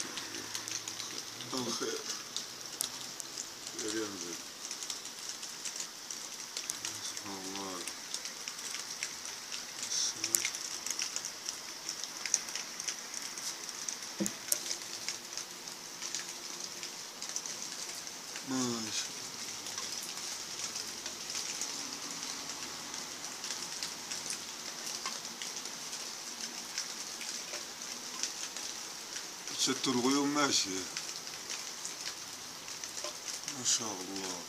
شاء الله خير ينزل سبحان الله. ما شاء الله. شتوا الغيوم ماشية ما شاء الله.